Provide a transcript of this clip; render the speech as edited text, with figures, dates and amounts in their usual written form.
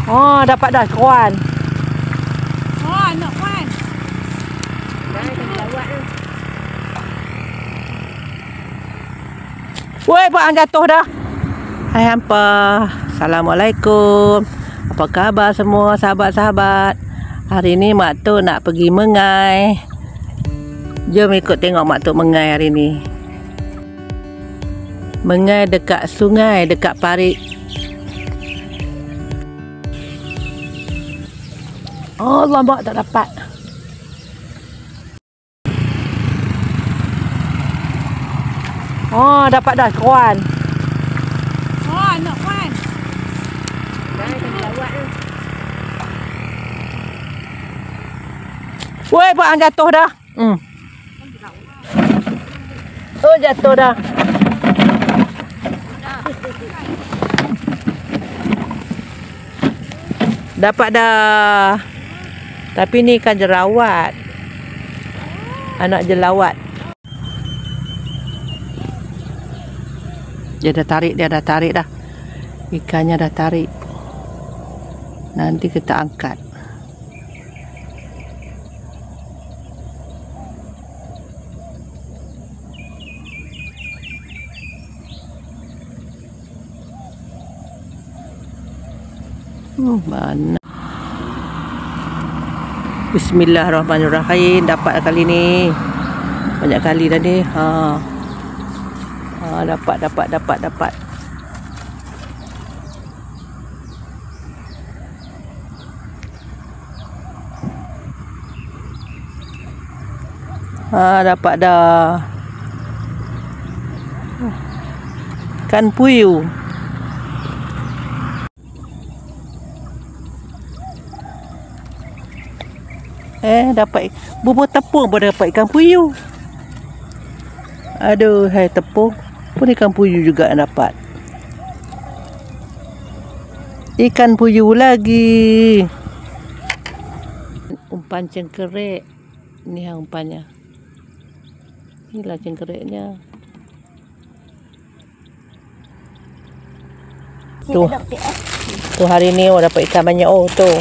Oh, dapat dah kawan. Oh, nak kawan. Dah lawat dah. Woi, buat hang jatuh dah. Hai hampa. Assalamualaikum. Apa khabar semua sahabat-sahabat? Hari ni Mak Tok nak pergi Mengai. Jom ikut tengok Mak Tok Mengai hari ni. Mengai dekat sungai, dekat parit. Oh, lambak tak dapat. Oh, dapat dah kawan. Oh, nak kawan. Dah lawat dah. Woi, buat hang jatuh dah. Oh, jatuh dah. Dapat dah. Tapi ni kan jerawat. Anak jelawat. Dia dah tarik dah. Ikannya dah tarik. Nanti kita angkat. Mana? Bismillahirrahmanirrahim. Dapat kali ni. Banyak kali dah ni. Dapat. Dapat dah. Ikan puyuh. Dapat bubur tepung pun dapat ikan puyuh. Aduh, hai tepung pun ikan puyuh juga dapat. Ikan puyuh lagi. Umpan cengkerik. Ni hang umpannya. Inilah cengkeriknya. Tuh hari ni dapat ikan banyak. Oh, tuh.